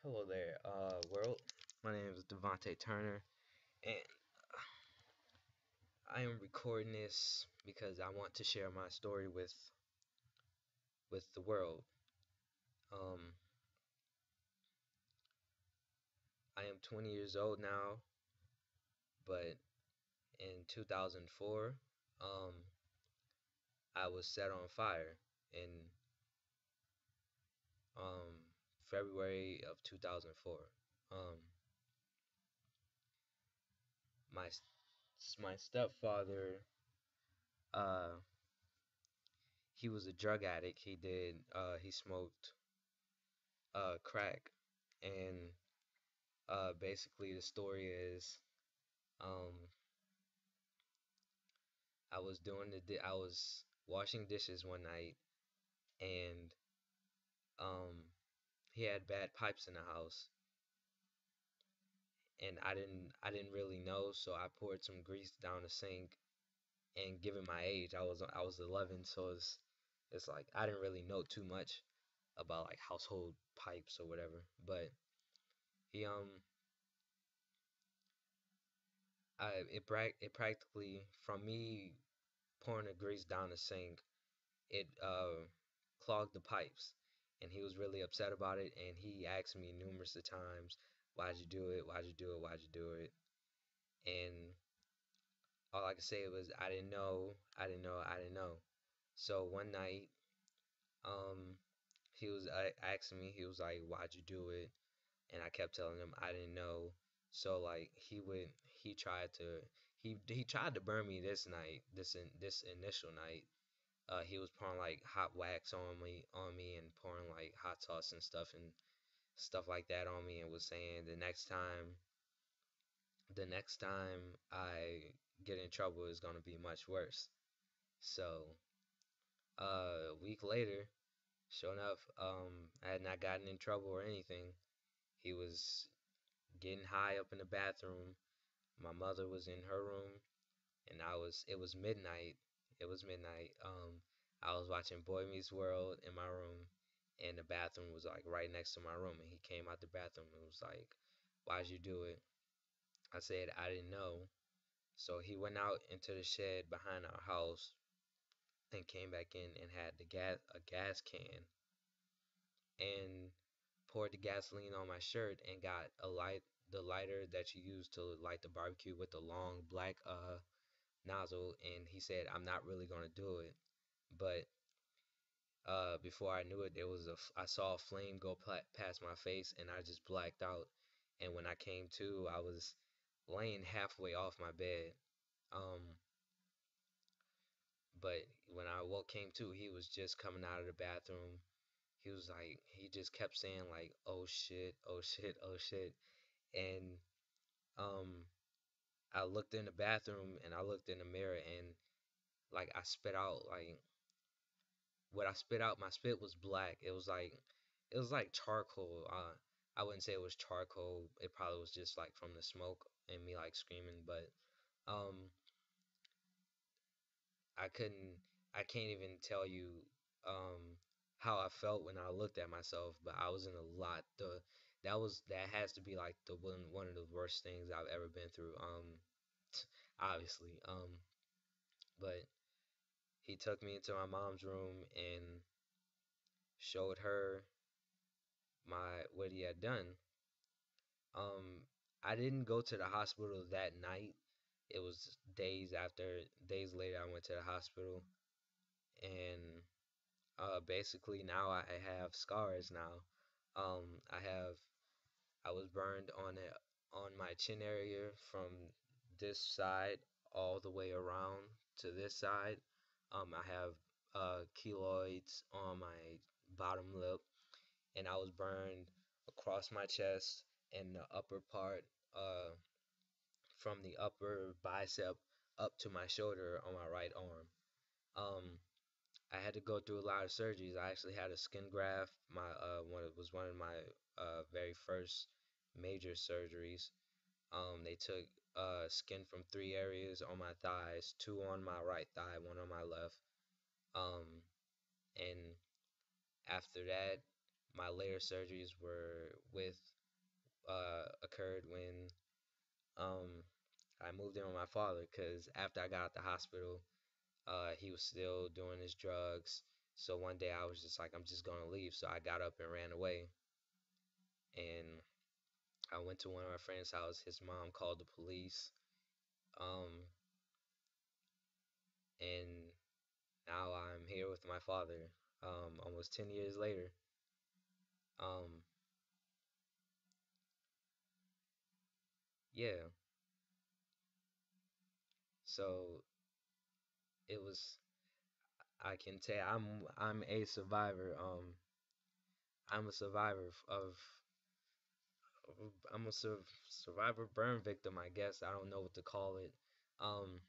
Hello there, world. My name is Devontae Turner, and I am recording this because I want to share my story with the world. Um, I am 20 years old now, but in 2004, um, I was set on fire in February of 2004. Um, my my stepfather, uh, he was a drug addict. He smoked crack, and basically the story is, um, I was washing dishes one night, and um, he had bad pipes in the house, and I didn't really know, so I poured some grease down the sink. And given my age, I was 11, so it's like I didn't really know too much about like household pipes or whatever. But he it practically, from me pouring the grease down the sink, it clogged the pipes, and he was really upset about it. And he asked me numerous of times, "Why'd you do it? Why'd you do it? Why'd you do it?" And all I could say was, "I didn't know. I didn't know. I didn't know." So one night, um, he was asking me. He was like, "Why'd you do it?" And I kept telling him I didn't know. So like he tried to burn me this night, this initial night. He was pouring like hot wax on me and pouring like hot sauce and stuff like that on me, and was saying the next time I get in trouble is gonna be much worse. So a week later, sure enough, I had not gotten in trouble or anything. He was getting high up in the bathroom. My mother was in her room, and it was midnight. It was midnight. I was watching Boy Meets World in my room, and the bathroom was like right next to my room. And he came out the bathroom and was like, "Why'd you do it?" I said, "I didn't know." So he went out into the shed behind our house and came back in and had a gas can, and poured the gasoline on my shirt, and got the lighter that you use to light the barbecue with the long black nozzle. And he said, "I'm not really gonna do it." But before I knew it, I saw a flame go past my face, and I just blacked out. And when I came to, I was laying halfway off my bed. Um, but when I woke came to, he was just coming out of the bathroom. He just kept saying like, "Oh shit, oh shit, oh shit." And um, I looked in the bathroom, and I looked in the mirror, and like I spit out like what I spit out. My spit was black. It was like charcoal. I wouldn't say it was charcoal. It probably was just like from the smoke and me like screaming. But um, I couldn't. I can't even tell you how I felt when I looked at myself. But I was in a lot. That has to be like the one of the worst things I've ever been through. Obviously. But he took me into my mom's room and showed her my what he had done. Um, I didn't go to the hospital that night. It was days later, I went to the hospital, and basically now I have scars now. I have I was burned on my chin area from this side all the way around to this side. I have keloids on my bottom lip, and I was burned across my chest and the upper part, from the upper bicep up to my shoulder on my right arm. Um, I had to go through a lot of surgeries. I actually had a skin graft. One of my very first major surgeries. They took skin from three areas on my thighs, two on my right thigh, one on my left. Um, and after that, my later surgeries were with occurred when um I moved in with my father because after I got out the hospital, he was still doing his drugs. So one day I was just like, I'm just gonna leave. So I got up and ran away, and I went to one of my friend's house. His mom called the police, um, and now I'm here with my father, almost 10 years later. Um, yeah, so it was. I can tell I'm a survivor. I'm a survivor I'm a survivor burn victim, I guess. I don't know what to call it. Um,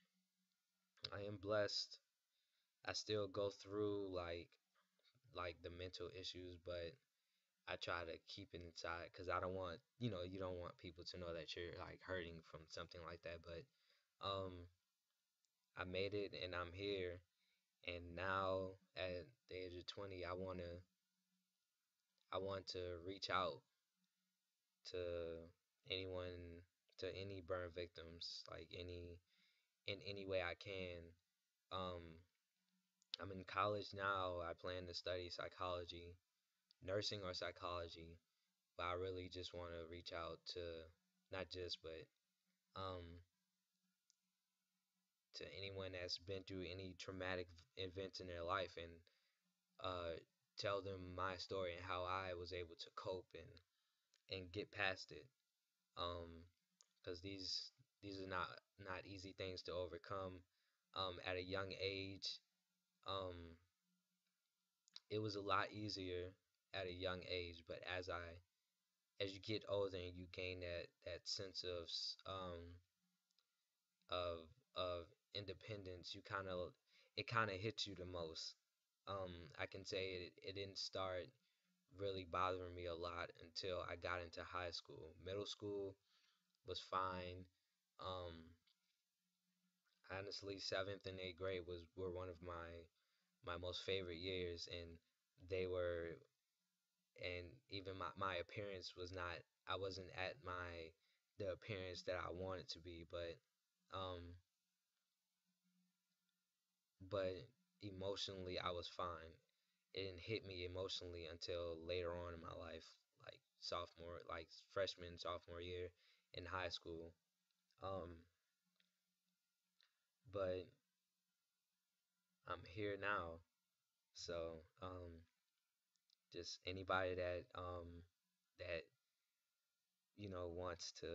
I am blessed. I still go through like the mental issues, but I try to keep it inside because I don't want, you don't want people to know that you're like hurting from something like that. But um, I made it and I'm here. And now at the age of 20, I want to reach out to anyone, to any burn victims, like in any way I can. Um, I'm in college now. I plan to study psychology, nursing or psychology, but I really just want to reach out to not just, but um, to anyone that's been through any traumatic events in their life and uh, tell them my story and how I was able to cope and get past it. Um, because these are not easy things to overcome. At a young age, um, it was a lot easier at a young age, but as you get older and you gain that sense of of independence, you kind of it kind of hits you the most. I can say it didn't start really bothering me a lot until I got into high school. Middle school was fine. Um, Honestly, seventh and eighth grade were one of my most favorite years, and they were, and even my appearance was not. I wasn't at my the appearance that I wanted to be, um, but emotionally I was fine. It didn't hit me emotionally until later on in my life, like freshman, sophomore year in high school. Um, but I'm here now, so just anybody that wants to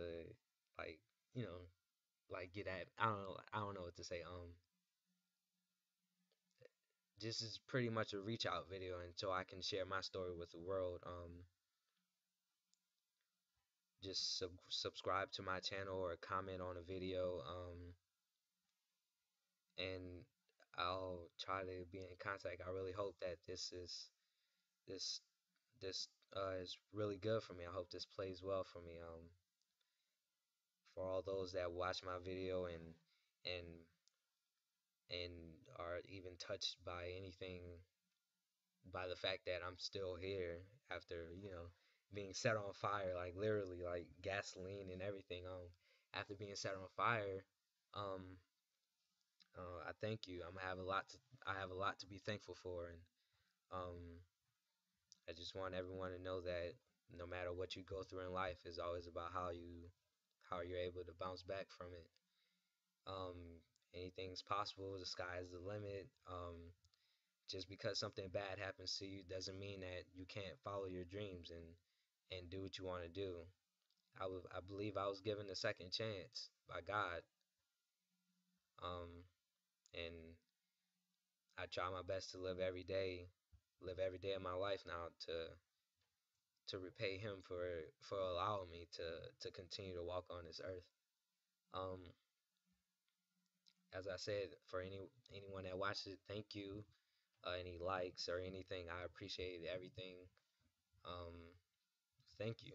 like you know get at I don't know what to say. This is pretty much a reach out video, and so I can share my story with the world. Just subscribe to my channel or comment on a video, and I'll try to be in contact. I really hope that this this is really good for me. I hope this plays well for me. For all those that watch my video and and are even touched by anything, by the fact that I'm still here after being set on fire, like literally like gasoline and everything. After being set on fire, um I thank you. I have a lot to be thankful for, and um I just want everyone to know that no matter what you go through in life, it's always about how you're able to bounce back from it. um Anything's possible. The sky is the limit. Just because something bad happens to you doesn't mean that you can't follow your dreams and do what you want to do. I believe I was given a second chance by God, um, and I try my best to live every day of my life now to repay Him for allowing me to continue to walk on this earth. Um, as I said, for anyone that watches it, thank you. Any likes or anything, I appreciate everything. Um, Thank you.